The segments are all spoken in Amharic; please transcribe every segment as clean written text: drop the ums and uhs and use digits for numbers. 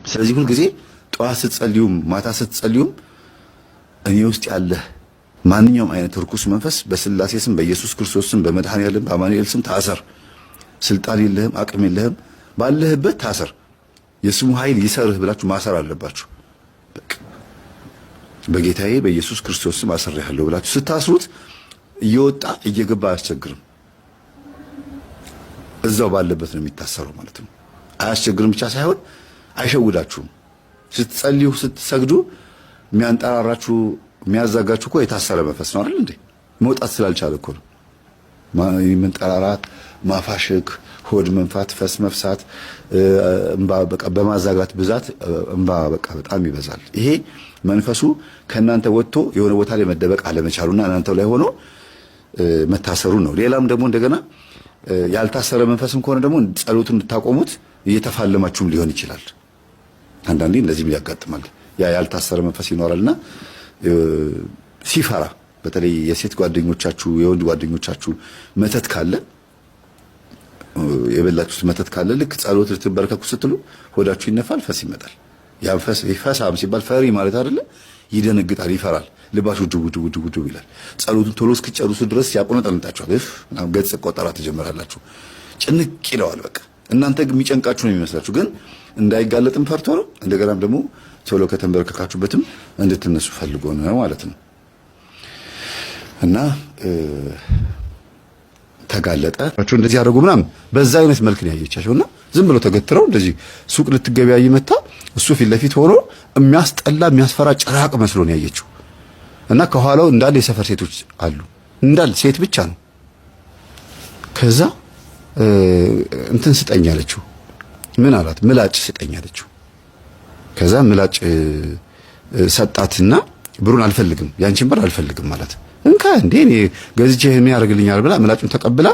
ስለዚህ ሁል ጊዜ ጠዋት ስትጸልዩም ማታ ስትጸልዩም እኔ ውስጥ ያለ ማንኛውም አይነት ርኩስ መንፈስ በስላሴ ስም በኢየሱስ ክርስቶስ ስም በመድኃኔዓለም በአማኑኤል ስም ታሰር። ስልጣን የለህም፣ አቅም የለህም፣ ባለህበት ታሰር። የስሙ ኃይል ይሰርህ ብላችሁ ማሰር አለባችሁ። በቃ በጌታዬ በኢየሱስ ክርስቶስ ስም አስሬሃለሁ ብላችሁ ስታስሩት እየወጣ እየገባ አያስቸግርም። እዛው ባለበት ነው የሚታሰረው ማለት ነው። አያስቸግርም ብቻ ሳይሆን አይሸውዳችሁም። ስትጸልዩ ስትሰግዱ የሚያንጠራራችሁ የሚያዛጋችሁ እኮ የታሰረ መንፈስ ነው አይደል እንዴ? መውጣት ስላልቻለ እኮ ነው። መንጠራራት፣ ማፋሸክ፣ ሆድ መንፋት፣ ፈስ መፍሳት፣ እንባ በቃ በማዛጋት ብዛት እንባ በቃ በጣም ይበዛል። ይሄ መንፈሱ ከእናንተ ወጥቶ የሆነ ቦታ ላይ መደበቅ አለመቻሉና እናንተው ላይ ሆኖ መታሰሩ ነው። ሌላም ደግሞ እንደገና ያልታሰረ መንፈስም ከሆነ ደግሞ ጸሎቱን እንድታቆሙት እየተፋለማችሁም ሊሆን ይችላል። አንዳንዴ እንደዚህም ያጋጥማል። ያ ያልታሰረ መንፈስ ይኖራልና ሲፈራ በተለይ የሴት ጓደኞቻችሁ የወንድ ጓደኞቻችሁ መተት ካለ የበላችሁት መተት ካለ ልክ ጸሎት ልትበረከኩ ስትሉ ሆዳችሁ ይነፋል፣ ፈስ ይመጣል። ያ ፈስ ይፈሳም ሲባል ፈሪ ማለት አይደለ? ይደነግጣል፣ ይፈራል፣ ልባችሁ ድው ድው ድው ድው ይላል። ጸሎቱን ቶሎ እስኪጨርሱ ድረስ ያቆነጠንጣችኋል። ገጽ ቆጠራ ትጀምራላችሁ። ጭንቅ ይለዋል በቃ። እናንተ ግን የሚጨንቃችሁ ነው የሚመስላችሁ፣ ግን እንዳይጋለጥም ፈርቶ ነው። እንደገናም ደግሞ ቶሎ ከተንበረከካችሁበትም እንድትነሱ ፈልጎ ነው ማለት ነው። እና ተጋለጠ እንደዚህ ያደረጉ ምናምን በዛ አይነት መልክ ነው ያየቻቸውና ዝም ብሎ ተገትረው እንደዚህ ሱቅ ልትገበያይ መጣ። እሱ ፊት ለፊት ሆኖ የሚያስጠላ የሚያስፈራ ጭራቅ መስሎ ነው ያየችው። እና ከኋላው እንዳለ የሰፈር ሴቶች አሉ፣ እንዳለ ሴት ብቻ ነው። ከዛ እንትን ስጠኝ አለችው። ምን አላት? ምላጭ ስጠኝ አለችው። ከዛ ምላጭ ሰጣትና ብሩን አልፈልግም፣ ያንቺን ብር አልፈልግም ማለት እንካ እንዴ እኔ ገዝቼ ምን ያደርግልኛል ብላ ምላጩን ተቀብላ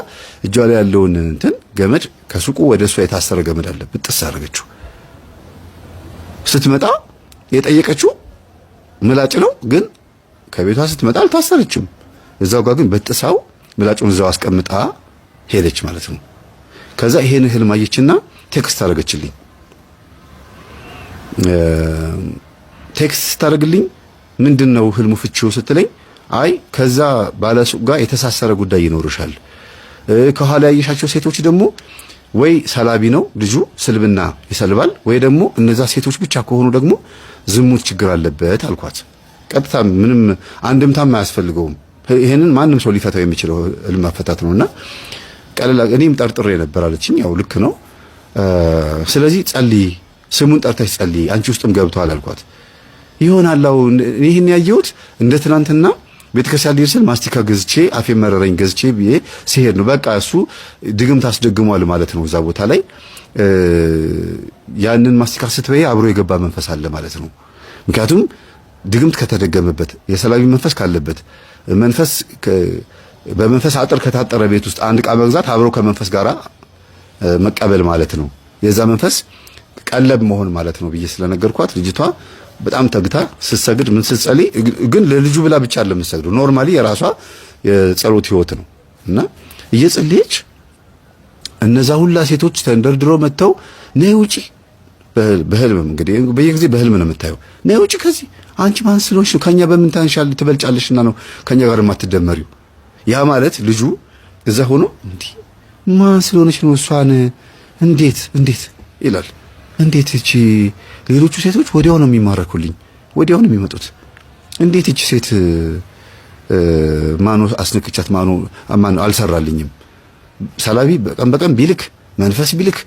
እጇ ላይ ያለውን እንትን ገመድ ከሱቁ ወደ እሷ የታሰረ ገመድ አለ ብጥስ አደረገችው። ስትመጣ የጠየቀችው ምላጭ ነው፣ ግን ከቤቷ ስትመጣ አልታሰረችም። እዛው ጋር ግን በጥሳው ምላጩን እዛው አስቀምጣ ሄደች ማለት ነው። ከዛ ይሄን ህልም አየችና ቴክስት አደረገችልኝ። ቴክስት ስታደርግልኝ ምንድነው ህልሙ ፍቺው ስትለኝ፣ አይ ከዛ ባለሱቅ ጋር የተሳሰረ ጉዳይ ይኖርሻል። ከኋላ ያየሻቸው ሴቶች ደግሞ ወይ ሰላቢ ነው ልጁ ስልብና ይሰልባል፣ ወይ ደግሞ እነዛ ሴቶች ብቻ ከሆኑ ደግሞ ዝሙት ችግር አለበት አልኳት። ቀጥታ ምንም አንድምታም አያስፈልገውም። ይሄንን ማንም ሰው ሊፈታው የሚችለው ህልም አፈታት ነውና ቀለላ እኔም ጠርጥሬ ነበር አለችኝ። ያው ልክ ነው። ስለዚህ ጸልይ፣ ስሙን ጠርተሽ ጸልይ፣ አንቺ ውስጥም ገብቷል አልኳት። ይሆናል ይሄን ያየሁት እንደ ትናንትና ቤተክርስቲያን ሊርሰል ማስቲካ ገዝቼ አፌ መረረኝ ገዝቼ ብዬ ሲሄድ ነው። በቃ እሱ ድግም ታስደግሟል ማለት ነው። እዛ ቦታ ላይ ያንን ማስቲካ ስትበይ አብሮ የገባ መንፈስ አለ ማለት ነው። ምክንያቱም ድግምት ከተደገመበት የሰላቢ መንፈስ ካለበት መንፈስ በመንፈስ አጥር ከታጠረ ቤት ውስጥ አንድ ዕቃ መግዛት አብሮ ከመንፈስ ጋራ መቀበል ማለት ነው። የዛ መንፈስ ቀለብ መሆን ማለት ነው ብዬ ስለነገርኳት ልጅቷ በጣም ተግታ ስትሰግድ ምን ስትጸልይ ግን ለልጁ ብላ ብቻ አይደለም የምትሰግደው፣ ኖርማሊ የራሷ የጸሎት ህይወት ነው። እና እየጸለየች እነዛ ሁላ ሴቶች ተንደርድሮ መጥተው ነይ ውጪ፣ በህልም እንግዲህ በየጊዜ በህልም ነው የምታየው። ነይ ውጪ ከዚህ አንቺ ማን ስለሆንሽ ነው? ከኛ በምን ታንሻል ትበልጫለሽና ነው ከኛ ጋር የማትደመሪው? ያ ማለት ልጁ እዛ ሆኖ እንዴ ማን ስለሆነች ነው እሷን እንዴት ይላል። እንዴት እቺ ሌሎቹ ሴቶች ወዲያው ነው የሚማረኩልኝ፣ ወዲያው ነው የሚመጡት። እንዴት እቺ ሴት ማኑ አስነክቻት ማኑ አልሰራልኝም? ሰላቢ በቀን ቢልክ መንፈስ ቢልክ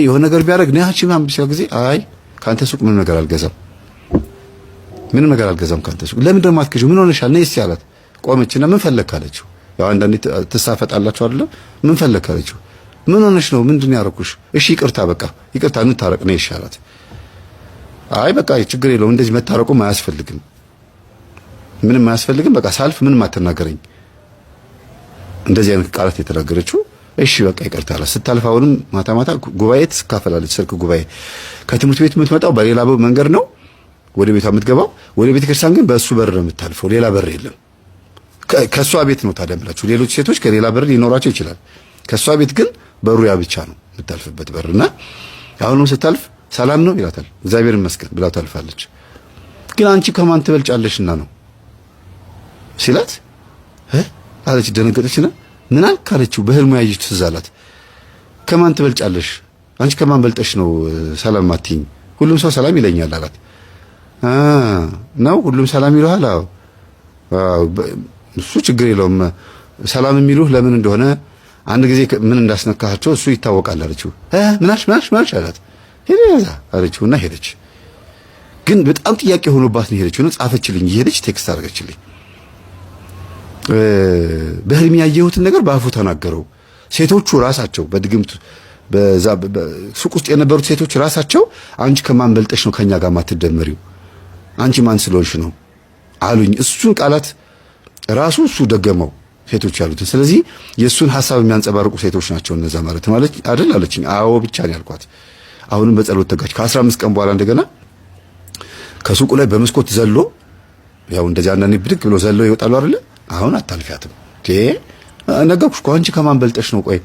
የሆነ ነገር ቢያደርግ ነያቺ ማን ቢሰው ጊዜ አይ ካንተ ሱቅ ምንም ነገር አልገዛም ካንተ ሱቅ። ለምን ደግሞ አትከጂው? ምን ሆነሻል? ነይ እስቲ አላት። ቆመችና ምን ፈለክ አለችው። ያው አንዳንዴ ትሳፈጣላችሁ አይደል? ምን ፈለክ አለችው። ምን ሆነሽ ነው? ምንድን ነው ያደረኩሽ? እሺ ይቅርታ፣ በቃ ይቅርታ እንታረቅ ነው ይሻላት። አይ በቃ ችግር የለውም እንደዚህ መታረቁም አያስፈልግም፣ ምንም አያስፈልግም፣ በቃ ሳልፍ ምንም አትናገረኝ። እንደዚህ አይነት ቃላት የተናገረችው እሺ በቃ ይቅርታ አላት። ስታልፍ አሁንም ማታ ጉባኤ ትካፈላለች። ስልክ ጉባኤ ከትምህርት ቤት የምትመጣው በሌላ መንገድ ነው ወደ ቤቷ የምትገባው። ወደ ቤተ ክርስቲያን ግን በእሱ በር ነው የምታልፈው፣ ሌላ በር የለም። ከሷ ቤት ነው ታዲያ ብላችሁ ሌሎች ሴቶች ከሌላ በር ሊኖራቸው ይችላል። ከሷ ቤት ግን በሩ ያ ብቻ ነው የምታልፍበት በርና አሁንም ስታልፍ ሰላም ነው ይላታል። እግዚአብሔር ይመስገን ብላ ታልፋለች። ግን አንቺ ከማን ትበልጫለሽና ነው ሲላት አለች። ደነገጠችና ምን አልክ አለችው። በህልሙ ያየች ትዝ አላት። ከማን ትበልጫለሽ? አንቺ ከማን በልጠሽ ነው ሰላም አትይኝ? ሁሉም ሰው ሰላም ይለኛል አላት። ነው ሁሉም ሰላም ይለዋል? አዎ እሱ ችግር የለውም። ሰላም የሚሉህ ለምን እንደሆነ አንድ ጊዜ ምን እንዳስነካቸው እሱ ይታወቃል አለችው። ምናሽ አላት። ሄደዛ አለችውና ሄደች። ግን በጣም ጥያቄ ሆኖባት ነው ሄደችው። ጻፈችልኝ፣ እየሄደች ቴክስት አድርገችልኝ። በህልም ያየሁትን ነገር በአፉ ተናገረው። ሴቶቹ ራሳቸው በድግምት በዛ ሱቅ ውስጥ የነበሩት ሴቶች ራሳቸው አንቺ ከማን በልጠሽ ነው ከኛ ጋር ማትደመሪው? አንቺ ማን ስለሆንሽ ነው አሉኝ። እሱን ቃላት ራሱ እሱ ደገመው ሴቶች ያሉትን። ስለዚህ የእሱን ሐሳብ የሚያንጸባርቁ ሴቶች ናቸው እነዛ ማለት አይደል አለችኝ። አዎ ብቻ ነው ያልኳት። አሁንም በጸሎት ተጋች። ከ15 ቀን በኋላ እንደገና ከሱቁ ላይ በመስኮት ዘሎ ያው እንደዚህ አንዳንዴ ብድግ ብሎ ዘሎ ይወጣሉ አይደል? አሁን አታልፊያትም ነገርኩሽ እኮ አንቺ ከማን በልጠሽ ነው? ቆይ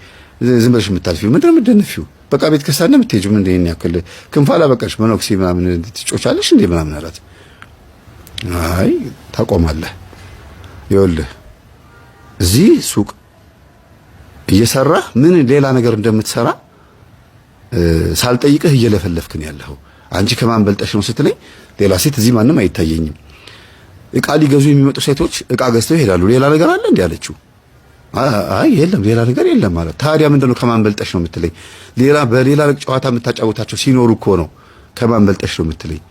ዝም ብለሽ የምታልፊው ምንድን ነው የምትደነፊው? በቃ ቤተ ክርስቲያን ነው የምትሄጂው? ምን እንደኛ ያክል ክንፋላ በቀሽ መኖክሲ ምናምን ትጮቻለሽ እንዴ ምናምን አላት። አይ ታቆማለህ። ይኸውልህ እዚህ ሱቅ እየሰራህ ምን ሌላ ነገር እንደምትሰራ ሳልጠይቅህ እየለፈለፍክ ነው ያለኸው። አንቺ ከማን በልጠሽ ነው ስትለኝ ሌላ ሴት እዚህ ማንም አይታየኝም። እቃ ሊገዙ የሚመጡ ሴቶች እቃ ገዝተው ይሄዳሉ። ሌላ ነገር አለ እንዴ አለችው። አይ የለም ሌላ ነገር የለም ማለት። ታዲያ ምንድነው ከማን በልጠሽ ነው የምትለኝ? በሌላ ጨዋታ የምታጫወታቸው ሲኖሩ እኮ ነው ከማን በልጠሽ ነው የምትለኝ?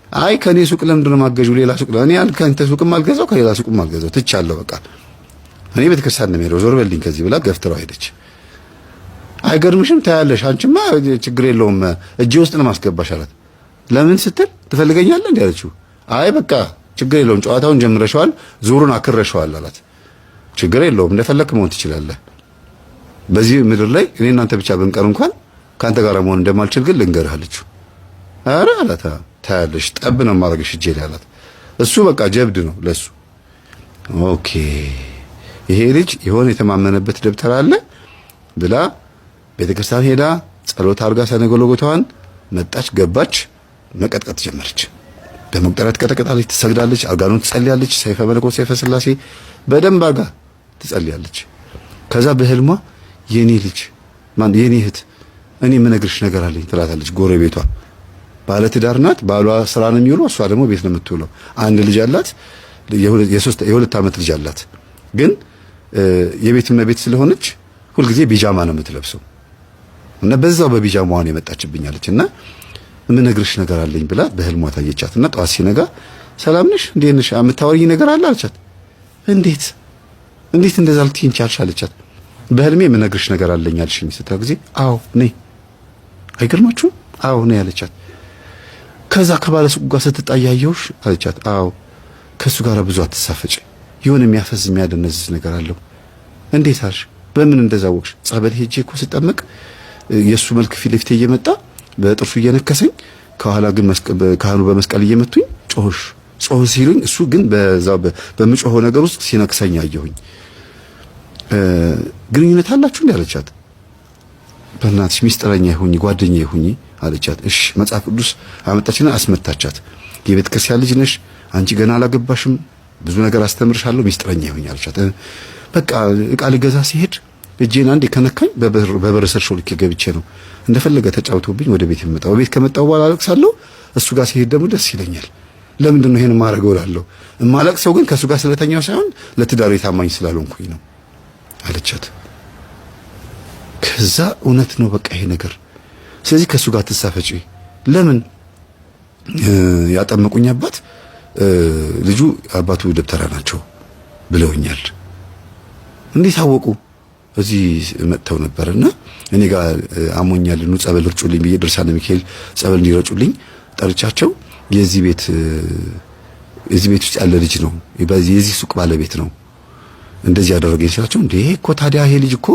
አይ ከኔ ሱቅ ለምንድነው ማገዡ? ሌላ ሱቅ ለኔ ከአንተ ሱቅም አልገዛው ከሌላ ሱቅም አልገዛው ትቻለሁ። በቃ እኔ ቤተክርስቲያን ነው የምሄደው፣ ዞር በልኝ ከዚህ ብላ ገፍትራው ሄደች። አይገርምሽም? ታያለሽ አንቺማ ችግር የለውም እጄ ውስጥ ነው ማስገባሽ አላት። ለምን ስትል ትፈልገኛለህ እንዴ አለችው። አይ በቃ ችግር የለውም ጨዋታውን ጀምረሽዋል፣ ዙሩን አክረሽዋል አላት። ችግር የለውም እንደፈለክ መሆን ትችላለህ። በዚህ ምድር ላይ እኔ እናንተ ብቻ ብንቀር እንኳን ካንተ ጋር መሆን እንደማልችል ግን ልንገርህ አለችው። ኧረ አላት። ታያለሽ ጠብ ነው ማድረግሽ እጄ ላይ አላት። እሱ በቃ ጀብድ ነው ለሱ። ኦኬ ይሄ ልጅ የሆነ የተማመነበት ደብተር አለ ብላ ቤተክርስቲያን ሄዳ ጸሎት አድርጋ ሰነገሎጎታዋን መጣች፣ ገባች፣ መቀጥቀጥ ጀመረች። በመቁጠሪያ ትቀጠቅጣለች፣ ትሰግዳለች፣ አርጋኖን ትጸልያለች፣ ሰይፈ መለኮት ሰይፈ ስላሴ በደንብ አርጋ ትጸልያለች። ከዛ በህልሟ የኔ ልጅ ማን የኔ እህት እኔ የምነግርሽ ነገር አለኝ ትላታለች። ጎረቤቷ ባለ ትዳር ናት፣ ባሏ ስራ ነው የሚውለው፣ እሷ ደግሞ ቤት ነው የምትውለው። አንድ ልጅ አላት፣ የሁለት ዓመት ልጅ አላት። ግን የቤት እመቤት ስለሆነች ሁልጊዜ ቢጃማ ነው የምትለብሰው እና በዛው በቢጃማዋ ነው የመጣችብኛለች እና የምነግርሽ ነገር አለኝ ብላ በህልሟ ታየቻት እና ጠዋት ሲነጋ ሰላም ነሽ እንዴት ነሽ የምታወሪኝ ነገር አለ አለቻት። እንዴት እንደዛ ልትይኝ ቻልሽ አለቻት። በህልሜ የምነግርሽ ነገር አለኝ አልሽኝ ስትል ጊዜ አዎ ነይ አይገርማችሁም? አዎ ነይ አለቻት። ከዛ ከባለ ሱቁ ጋር ስትጣያየውሽ አለቻት። አዎ ከሱ ጋር ብዙ አትሳፈጭ፣ የሆነ የሚያፈዝ የሚያደነዝዝ ነገር አለው። እንዴት አልሽ? በምን እንደዛ ወቅሽ? ጸበል ሄጄ እኮ ስጠመቅ የሱ መልክ ፊት ለፊቴ እየመጣ በጥርሱ እየነከሰኝ ከኋላ ግን ካህኑ በመስቀል እየመቱኝ ጮህ ሲሉኝ እሱ ግን በዛው በምጮሆ ነገር ውስጥ ሲነክሰኝ አየሁኝ። ግንኙነት አላችሁ እንዴ አለቻት። በእናትሽ ሚስጥረኛ ይሁኝ ጓደኛ ይሁኝ አለቻት። እሺ መጽሐፍ ቅዱስ አመጣችና አስመታቻት። የቤተ ክርስቲያን ልጅ ነሽ አንቺ ገና አላገባሽም፣ ብዙ ነገር አስተምርሻለሁ፣ ሚስጥረኛ ይሁኝ አለቻት። በቃ እቃ ልገዛ ሲሄድ እጄን አንዴ ከነካኝ በበር ስር ሾልኬ ገብቼ ነው እንደፈለገ ተጫውቶብኝ ወደ ቤት የመጣው። ቤት ከመጣው በኋላ አለቅሳለሁ፣ እሱ ጋር ሲሄድ ደግሞ ደስ ይለኛል። ለምንድን ነው ይሄን ማረገው እላለሁ። እማለቅሰው ግን ከሱ ጋር ስለተኛው ሳይሆን ለትዳሬ ታማኝ ስላልሆንኩኝ ነው አለቻት። ከዛ እውነት ነው በቃ ይሄ ነገር፣ ስለዚህ ከሱ ጋር ትሳፈጪ። ለምን ያጠመቁኝ አባት ልጁ አባቱ ደብተራ ናቸው ብለውኛል። እንዴት አወቁ? እዚህ መጥተው ነበርና እኔ ጋር አሞኛል ኑ ጸበል እርጩልኝ ብዬ ድርሳነ ሚካኤል ጸበል እንዲረጩልኝ ጠርቻቸው የዚህ ቤት ውስጥ ያለ ልጅ ነው፣ የዚህ ሱቅ ባለቤት ነው እንደዚህ ያደረገኝ ስላቸው፣ እንዴ እኮ ታዲያ ይሄ ልጅ እኮ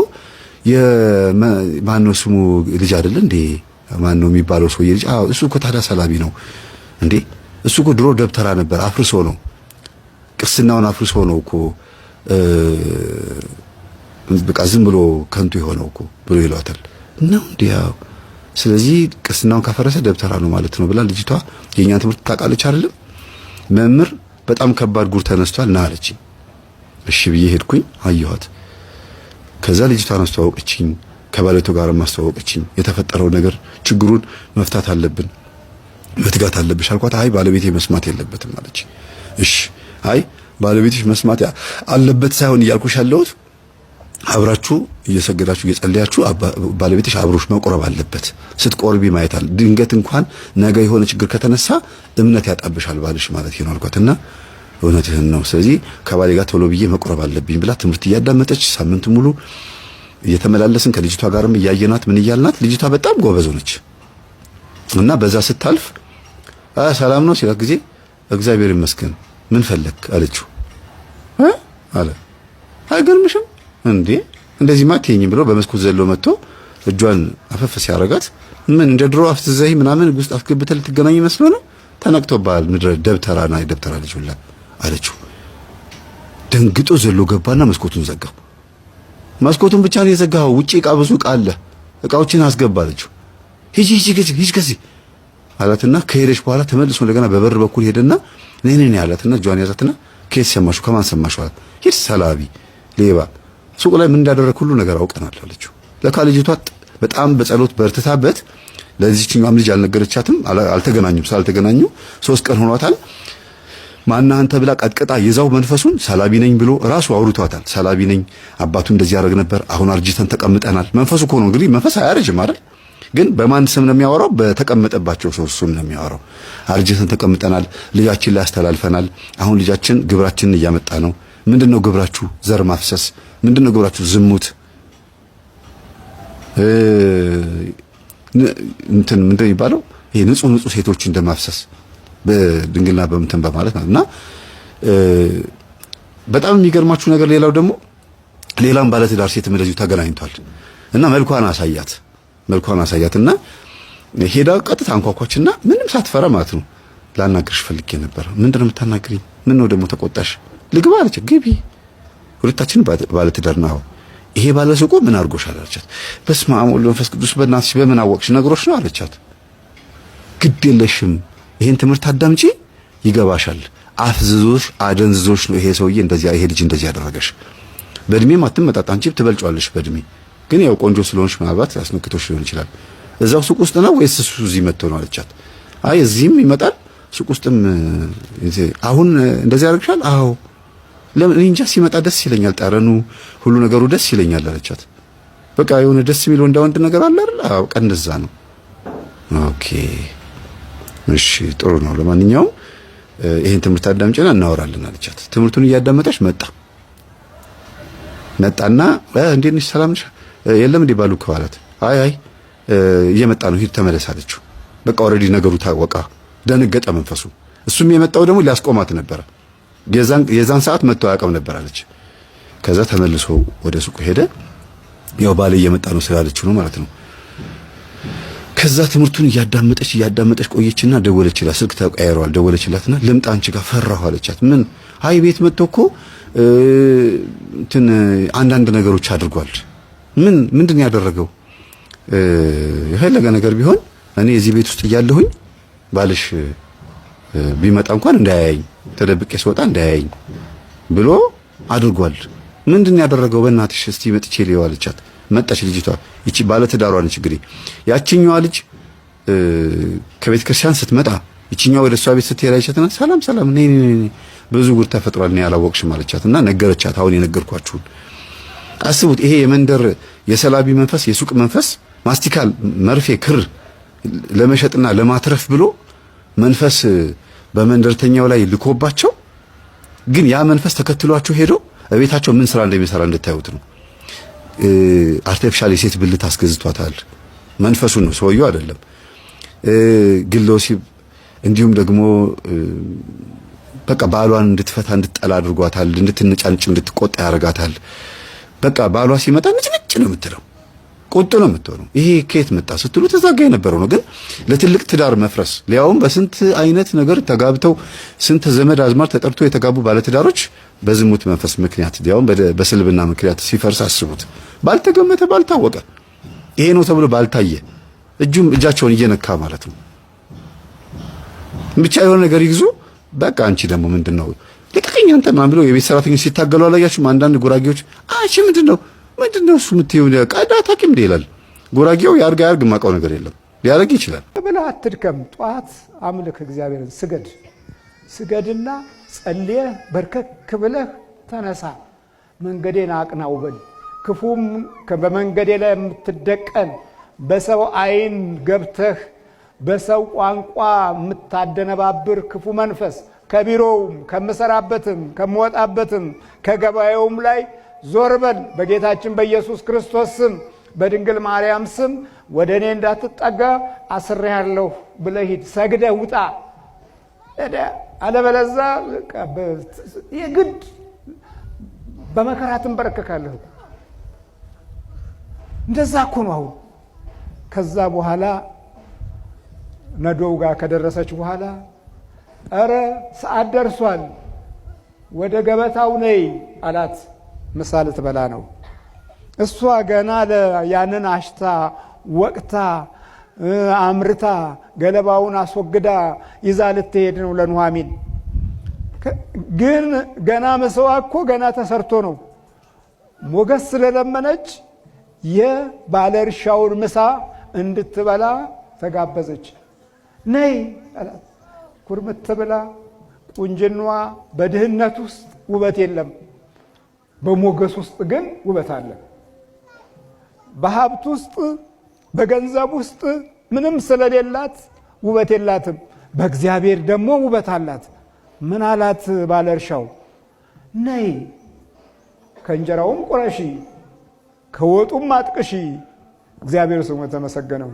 ማነው ስሙ ልጅ አይደለ እንዴ ማነው የሚባለው ሰውዬ ልጅ? አዎ እሱ እኮ ታዲያ ሰላቢ ነው እንዴ? እሱ እኮ ድሮ ደብተራ ነበር፣ አፍርሶ ነው ቅስናውን አፍርሶ ነው እኮ በቃ ዝም ብሎ ከንቱ የሆነው እኮ ብሎ ይሏታል። ነው እንዴ? ያው ስለዚህ ቅስናውን ካፈረሰ ደብተራ ነው ማለት ነው ብላ ልጅቷ የኛን ትምህርት ታውቃለች አይደለም። መምህር በጣም ከባድ ጉር ተነስቷል ና አለችኝ። እሺ ብዬ ሄድኩኝ አየኋት። ከዛ ልጅቷን አስተዋወቀችኝ፣ ከባለቤቷ ጋር ማስተዋወቀችኝ። የተፈጠረው ነገር ችግሩን መፍታት አለብን መትጋት አለብሽ አልኳት። አይ ባለቤቴ መስማት የለበትም አለች። እሺ አይ ባለቤትሽ መስማት አለበት ሳይሆን እያልኩሽ ያለሁት አብራችሁ እየሰገዳችሁ እየጸለያችሁ ባለቤትሽ አብሮሽ መቆረብ አለበት። ስትቆርቢ ማየት አለ። ድንገት እንኳን ነገ የሆነ ችግር ከተነሳ እምነት ያጣብሻል ባልሽ ማለት ነው አልኳትና እውነትህን ነው። ስለዚህ ከባሌ ጋር ቶሎ ብዬ መቆረብ አለብኝ ብላ ትምህርት እያዳመጠች ሳምንት ሙሉ እየተመላለስን ከልጅቷ ጋርም እያየናት ምን እያልናት ልጅቷ በጣም ጎበዝ ሆነች እና በዛ ስታልፍ ሰላም ነው ሲላት ጊዜ እግዚአብሔር ይመስገን ምን ፈለክ አለችው። አለ አይገርምሽም እንዴ እንደዚህ ማትየኝም ብሎ በመስኮት ዘሎ መጥቶ እጇን አፈፍ ሲያረጋት ምን እንደ ድሮ አፍትዘይ ምናምን ውስጥ አስገብተህ ልትገናኝ መስሎ ነው ተነቅቶባል ምድረ ደብተራና ደብተራ ልጅ ሁላ አለችው። ደንግጦ ዘሎ ገባና መስኮቱን ዘጋው። መስኮቱን ብቻ ነው የዘጋው፣ ውጪ ዕቃ ብዙ ዕቃ አለ ዕቃዎችን አስገባ አለችው። ሂጂ ከዚህ አላትና ከሄደች በኋላ ተመልሶ እንደገና በበር በኩል ሄደና ነኝ ያላትና ጇን ያዛትና ከየት ሰማሽው ከማን ሰማሽው አላት። ሂድ ሰላቢ ሌባ ሱቅ ላይ ምን እንዳደረክ ሁሉ ነገር አውቀናል አለችው። ለካ ልጅቷ በጣም በጸሎት በርትታበት ለዚህኛውም ልጅ አልነገረቻትም። አልተገናኙም። ሳልተገናኙ 3 ቀን ሆኗታል። ማና አንተ ብላ ቀጥቅጣ ይዛው መንፈሱን ሰላቢ ነኝ ብሎ ራሱ አውርቷታል። ሰላቢ ነኝ አባቱ እንደዚህ ያደርግ ነበር፣ አሁን አርጅተን ተቀምጠናል። መንፈሱ እኮ ነው እንግዲህ መንፈስ አያረጅም አይደል? ግን በማን ስም ነው የሚያወራው? በተቀመጠባቸው ሰው ስም ነው የሚያወራው። አርጅተን ተቀምጠናል፣ ልጃችን ላይ አስተላልፈናል። አሁን ልጃችን ግብራችንን እያመጣ ነው። ምንድነው ግብራችሁ? ዘር ማፍሰስ። ምንድነው ግብራችሁ? ዝሙት። እንትን ምንድነው የሚባለው? ይሄ ንጹህ ሴቶች እንደማፍሰስ በድንግልና በእንትን በማለት ነውና በጣም የሚገርማችሁ ነገር ሌላው ደግሞ ሌላም ባለትዳር ሴት እንደዚሁ ተገናኝቷል እና መልኳን አሳያትና ሄዳ ቀጥታ አንኳኳችና ምንም ሳትፈራ ማለት ነው ላናግርሽ ፈልጌ ነበር። ምንድነው የምታናግሪኝ? ምን ነው ደግሞ ተቆጣሽ? ልግባ አለች። ግቢ፣ ሁለታችን ባለትዳር ነው። ይሄ ባለሱቁ ምን አድርጎሻል አለቻት። በስመ አብ ወወልድ ወመንፈስ ቅዱስ በእናትሽ በምን አወቅሽ? ነግሮሽ ነው አለቻት። ግድ የለሽም ይሄን ትምህርት አዳምጪ ይገባሻል። አፍዝዞሽ አደንዝዞሽ ነው ይሄ ሰውዬ እንደዚህ ይሄ ልጅ እንደዚህ ያደረገሽ። በእድሜም አትመጣጣ፣ አንቺ ትበልጫለሽ በእድሜ ግን ያው ቆንጆ ስለሆንሽ ምናልባት አስመክቶሽ ሊሆን ይችላል። እዛው ሱቅ ውስጥ ነው ወይስ እሱ እዚህ መጥቶ ነው አለቻት። አይ እዚህም ይመጣል ሱቅ ውስጥም አሁን እንደዚህ ያደርግሻል? አዎ ለምን እኔ እንጃ ሲመጣ ደስ ይለኛል፣ ጠረኑ ሁሉ ነገሩ ደስ ይለኛል አለቻት። በቃ የሆነ ደስ የሚል ወንድ ነገር አለ አይደል? አዎ ቀንደዛ ነው። ኦኬ እሺ ጥሩ ነው። ለማንኛውም ይሄን ትምህርት አዳምጪና እናወራለን አለቻት። ትምህርቱን እያዳመጠች መጣና እንዴት ነሽ ሰላም ነሽ? የለም እንዴ ባሉ ከዋላት አይ እየመጣ ነው ሂድ ተመለስ አለችው። በቃ ኦሬዲ ነገሩ ታወቃ። ደነገጠ መንፈሱ። እሱም የመጣው ደግሞ ሊያስቆማት ነበር። የዛን ሰዓት መጥቶ አያውቅም ነበር አለች። ከዛ ተመልሶ ወደ ሱቁ ሄደ። ያው ባለ እየመጣ ነው ስላለችው ነው ማለት ነው። ከዛ ትምህርቱን እያዳመጠች ቆየችና ደወለችላት። ስልክ ተቀያይረዋል። ደወለችላትና ልምጣ አንቺ ጋር ፈራሁ አለቻት። ምን? አይ ቤት መጥቶ እኮ እንትን አንዳንድ ነገሮች አድርጓል። ምንድን ያደረገው? የፈለገ ነገር ቢሆን እኔ እዚህ ቤት ውስጥ እያለሁኝ ባልሽ ቢመጣ እንኳን እንዳያየኝ፣ ተደብቄ ስወጣ እንዳያየኝ ብሎ አድርጓል። ምንድን ያደረገው? በእናትሽ እስቲ መጥቼ ልየው አለቻት። መጣች ልጅቷ። ይቺ ባለ ትዳሯ ነች እንግዲህ። ያቺኛዋ ልጅ ከቤተ ክርስቲያን ስትመጣ ይቺኛዋ ወደ እሷ ቤት ስትሄድ አይቻትና ሰላም ነኝ ብዙ ጉድ ተፈጥሯል ነው ያላወቅሽም አለቻትና ነገረቻት። አሁን የነገርኳችሁን አስቡት። ይሄ የመንደር የሰላቢ መንፈስ፣ የሱቅ መንፈስ ማስቲካል መርፌ ክር ለመሸጥና ለማትረፍ ብሎ መንፈስ በመንደርተኛው ላይ ልኮባቸው፣ ግን ያ መንፈስ ተከትሏቸው ሄዶ እቤታቸው ምን ስራ እንደሚሰራ እንድታዩት ነው። አርቲፊሻል የሴት ብልት አስገዝቷታል። መንፈሱ ነው፣ ሰውየው አይደለም። ግሎሲብ እንዲሁም ደግሞ በቃ ባሏን እንድትፈታ እንድትጠላ አድርጓታል። እንድትነጫንጭ እንድትቆጣ ያደርጋታል። በቃ ባሏ ሲመጣ ንጭንጭ ነው የምትለው፣ ቁጡ ነው የምትሆነው። ይሄ ከየት መጣ ስትሉ ተዛጋ የነበረው ነው። ግን ለትልቅ ትዳር መፍረስ ሊያውም በስንት አይነት ነገር ተጋብተው ስንት ዘመድ አዝማር ተጠርቶ የተጋቡ ባለትዳሮች በዝሙት መንፈስ ምክንያት ሊያውም በስልብና ምክንያት ሲፈርስ አስቡት። ባልተገመተ ባልታወቀ ይሄ ነው ተብሎ ባልታየ እጃቸውን እየነካ ማለት ነው። ብቻ የሆነ ነገር ይግዙ በቃ አንቺ ደግሞ ምንድነው ልቀቀኝ አንተ ማን ብለው የቤት ሰራተኞች ሲታገሉ አላያችሁም? አንዳንድ ጉራጌዎች አንቺ ምንድነው እሱ የምትይው ቀዳ ታቂም ይላል። ጉራጌው ያርግ ማቀው ነገር የለም ሊያረግ ይችላል ብለህ አትድከም። ጧት አምልክ እግዚአብሔርን፣ ስገድና ጸልየህ በርከክ ብለህ ተነሳ፣ መንገዴን አቅናው በል። ክፉም በመንገዴ ላይ የምትደቀን በሰው አይን ገብተህ በሰው ቋንቋ የምታደነባብር ክፉ መንፈስ ከቢሮውም ከምሰራበትም ከምወጣበትም ከገበያውም ላይ ዞር በል። በጌታችን በኢየሱስ ክርስቶስ ስም በድንግል ማርያም ስም ወደ እኔ እንዳትጠጋ አስሬሃለሁ ብለህ ሂድ፣ ሰግደህ ውጣ። አለበለዚያ የግድ በመከራ ትንበረከካለህ። እንደዛ እኮ ነው አሁን። ከዛ በኋላ ነዶው ጋር ከደረሰች በኋላ ኧረ ሰዓት ደርሷል ወደ ገበታው ነይ አላት። ምሳ ልትበላ ነው። እሷ ገና ያንን አሽታ ወቅታ አምርታ ገለባውን አስወግዳ ይዛ ልትሄድ ነው ለኑኃሚን። ግን ገና ምሳዋ እኮ ገና ተሰርቶ ነው። ሞገስ ስለለመነች የባለ እርሻውን ምሳ እንድትበላ ተጋበዘች። ነይ አላት። ኩርምት ብላ ቁንጅኗ በድህነት ውስጥ ውበት የለም፣ በሞገስ ውስጥ ግን ውበት አለ። በሀብት ውስጥ በገንዘብ ውስጥ ምንም ስለሌላት ውበት የላትም፣ በእግዚአብሔር ደግሞ ውበት አላት። ምን አላት ባለ እርሻው? ነይ ከእንጀራውም ቁረሺ ከወጡም አጥቅሺ። እግዚአብሔር ስሙ የተመሰገነው።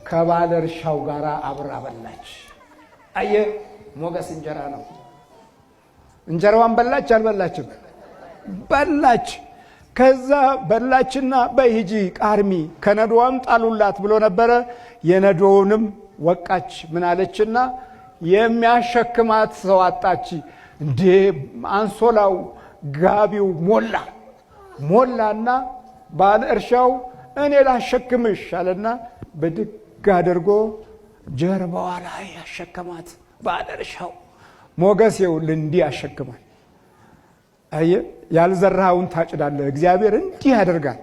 ከባለ እርሻው ጋር አብራ በላች። አየ ሞገስ እንጀራ ነው። እንጀራዋን በላች አልበላችም? በላች። ከዛ በላችና በሂጂ ቃርሚ ከነዶዋም ጣሉላት ብሎ ነበረ። የነዶውንም ወቃች። ምን አለችና የሚያሸክማት ሰው አጣች። እንዴ አንሶላው ጋቢው ሞላና ባለ እርሻው እኔ ላሸክምሽ አለና በድግ አድርጎ ጀርባዋ ላይ ያሸከማት። ባለ እርሻው ሞገስ ይኸውልህ እንዲህ ያሸክማል። አየህ ያልዘራኸውን ታጭዳለህ። እግዚአብሔር እንዲህ ያደርጋል።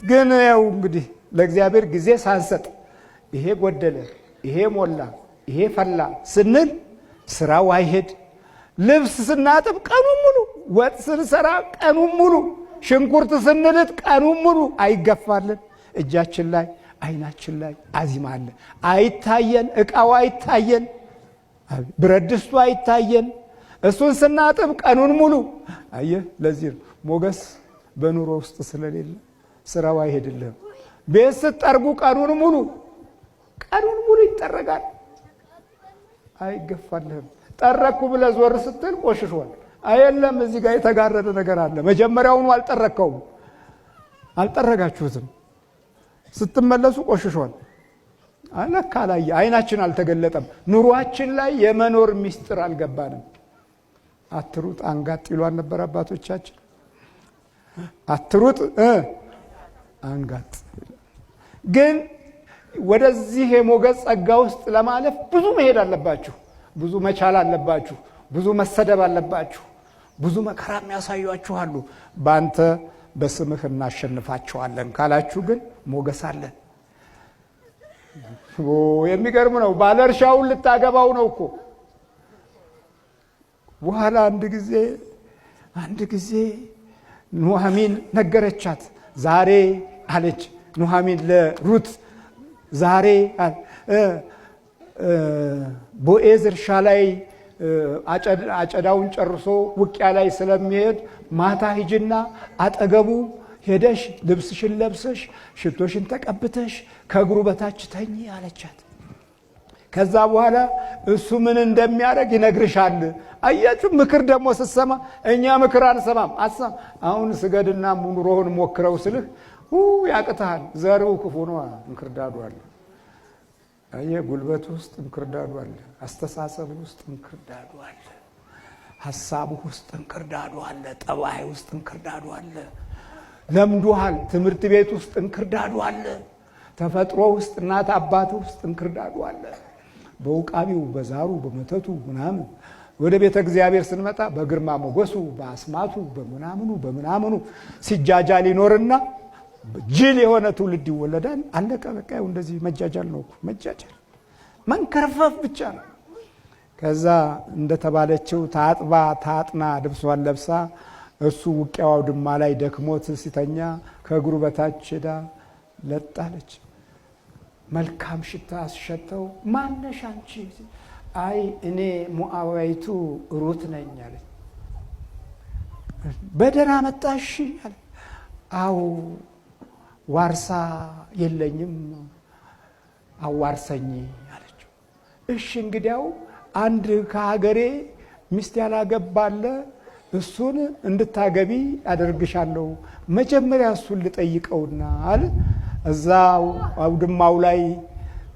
ግን ያው እንግዲህ ለእግዚአብሔር ጊዜ ሳንሰጥ ይሄ ጎደለ፣ ይሄ ሞላ፣ ይሄ ፈላ ስንል ስራው አይሄድ። ልብስ ስናጥብ ቀኑን ሙሉ፣ ወጥ ስንሰራ ቀኑን ሙሉ፣ ሽንኩርት ስንልጥ ቀኑን ሙሉ አይገፋልን። እጃችን ላይ አይናችን ላይ አዚም አለ። አይታየን፣ እቃው አይታየን፣ ብረት ድስቱ አይታየን። እሱን ስናጥብ ቀኑን ሙሉ። አየህ ለዚህ ሞገስ በኑሮ ውስጥ ስለሌለ ስራው አይሄድልህም። ቤት ስትጠርጉ ቀኑን ሙሉ ይጠረጋል፣ አይገፋልህም። ጠረኩ ብለህ ዞር ስትል ቆሽሿል። አየለም እዚህ ጋር የተጋረደ ነገር አለ። መጀመሪያውኑ አልጠረጋችሁትም። ስትመለሱ ቆሽሿል። አለካ ላይ አይናችን አልተገለጠም። ኑሯችን ላይ የመኖር ሚስጥር አልገባንም። አትሩጥ አንጋጥ ይሏል ነበር አባቶቻችን። አትሩጥ አንጋጥ። ግን ወደዚህ የሞገስ ጸጋ ውስጥ ለማለፍ ብዙ መሄድ አለባችሁ፣ ብዙ መቻል አለባችሁ፣ ብዙ መሰደብ አለባችሁ፣ ብዙ መከራ የሚያሳዩአችሁ አሉ። በአንተ በስምህ እናሸንፋቸዋለን ካላችሁ ግን ሞገስ አለ። የሚገርም ነው። ባለ እርሻውን ልታገባው ነው እኮ። በኋላ አንድ ጊዜ ኑኃሚን ነገረቻት። ዛሬ አለች ኑኃሚን ለሩት፣ ዛሬ ቦዔዝ እርሻ ላይ አጨዳውን ጨርሶ ውቂያ ላይ ስለሚሄድ ማታ ሂጂና አጠገቡ ሄደሽ ልብስሽን ለብሰሽ ሽቶሽን ተቀብተሽ ከእግሩ በታች ተኚ አለቻት። ከዛ በኋላ እሱ ምን እንደሚያደርግ ይነግርሻል። አያችሁ ምክር ደግሞ ስትሰማ፣ እኛ ምክር አንሰማም። አሁን ስገድና ኑሮህን ሞክረው ስልህ ያቅትሃል። ዘርው ክፉ ነው፣ እንክርዳዱ አለ። አየህ ጉልበት ውስጥ እንክርዳዱ አለ፣ አስተሳሰብ ውስጥ እንክርዳዱ አለ። ሐሳቡ ውስጥ እንክርዳዱ አለ፣ ጠባይ ውስጥ እንክርዳዱ አለ፣ ለምዶሃል። ትምህርት ቤት ውስጥ እንክርዳዱ አለ፣ ተፈጥሮ ውስጥ እናት አባት ውስጥ እንክርዳዱ አለ። በውቃቢው በዛሩ በመተቱ ምናምን ወደ ቤተ እግዚአብሔር ስንመጣ በግርማ ሞገሱ በአስማቱ በምናምኑ ሲጃጃል ይኖርና ጅል የሆነ ትውልድ ይወለዳል። አለቀ በቃ። እንደዚህ መጃጃል ነው እኮ መጃጃል፣ መንከርፈፍ ብቻ ነው። ከዛ እንደተባለችው ታጥባ ታጥና ልብሷን ለብሳ እሱ ውቂያው አውድማ ላይ ደክሞት ሲተኛ ከእግሩ በታች ሄዳ ለጣለች። መልካም ሽታ አስሸተው ማነሽ አንቺ? አይ እኔ ሞዓባዊቱ ሩት ነኝ አለች። በደህና መጣሽ አለ። አዎ ዋርሳ የለኝም አዋርሰኝ አለችው። እሺ እንግዲያው አንድ ከሀገሬ ሚስት ያላገባለ እሱን እንድታገቢ አደርግሻለሁ። መጀመሪያ እሱን ልጠይቀውና አለ። እዛው አውድማው ላይ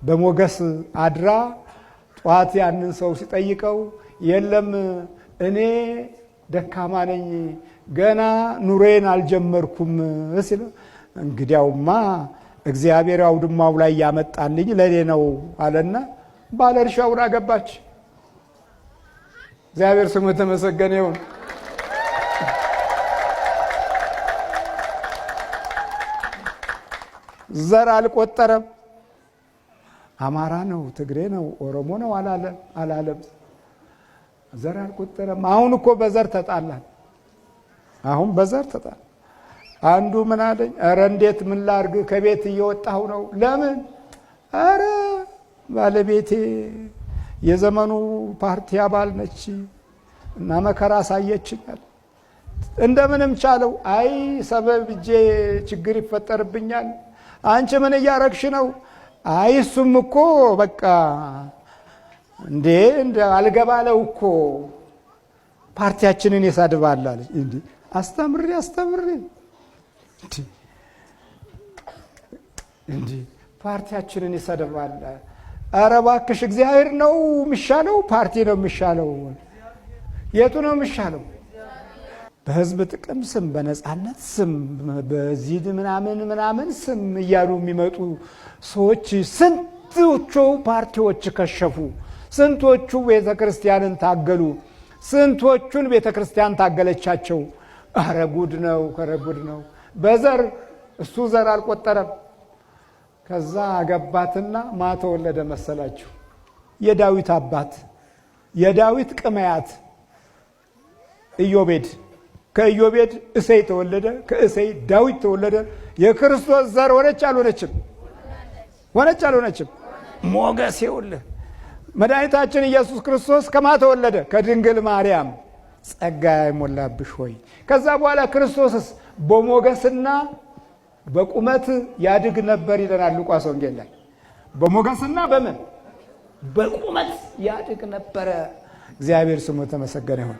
በሞገስ አድራ ጧት ያንን ሰው ሲጠይቀው የለም እኔ ደካማ ነኝ ገና ኑሬን አልጀመርኩም ሲል እንግዲያውማ እግዚአብሔር አውድማው ላይ ያመጣልኝ ለኔ ነው አለና ባለ እርሻውን አገባች። እግዚአብሔር ስሙ የተመሰገነ ይሁን። ዘር አልቆጠረም። አማራ ነው፣ ትግሬ ነው፣ ኦሮሞ ነው አላለም። ዘር አልቆጠረም። አሁን እኮ በዘር ተጣላን። አሁን በዘር ተጣላን። አንዱ ምን አለኝ፣ ኧረ እንዴት ምን ላርግ ከቤት እየወጣሁ ነው። ለምን? ኧረ ባለቤቴ የዘመኑ ፓርቲ አባል ነች እና መከራ አሳየችኛል። እንደምንም ቻለው። አይ ሰበብ እጄ ችግር ይፈጠርብኛል። አንቺ ምን እያረግሽ ነው? አይ እሱም እኮ በቃ እንደ አልገባለው እኮ ፓርቲያችንን ይሳድባል አለች። እንዴ አስተምሪ እንዴ ፓርቲያችንን ይሳድባል? ኧረ እባክሽ እግዚአብሔር ነው የሚሻለው ፓርቲ ነው የሚሻለው? የቱ ነው የሚሻለው? በህዝብ ጥቅም ስም፣ በነፃነት ስም፣ በዚህ ምናምን ስም እያሉ የሚመጡ ሰዎች ስንቶቹ ፓርቲዎች ከሸፉ፣ ስንቶቹ ቤተ ክርስቲያንን ታገሉ፣ ስንቶቹን ቤተ ክርስቲያን ታገለቻቸው። ኧረ ጉድ ነው። በዘር እሱ ዘር አልቆጠረም። ከዛ አገባትና ተወለደ መሰላችሁ? የዳዊት አባት የዳዊት ቅመያት ኢዮቤድ። ከኢዮቤድ እሴይ ተወለደ፣ ከእሴይ ዳዊት ተወለደ። የክርስቶስ ዘር ሆነች አልሆነችም? ሞገስ ይውልህ። መድኃኒታችን ኢየሱስ ክርስቶስ ከማ ተወለደ? ከድንግል ማርያም። ጸጋ ይሞላብሽ ሆይ። ከዛ በኋላ ክርስቶስስ በሞገስና በቁመት ያድግ ነበር ይለናል ሉቃስ ወንጌል ላይ። በሞገስና በቁመት ያድግ ነበረ። እግዚአብሔር ስሙ የተመሰገነ ይሁን።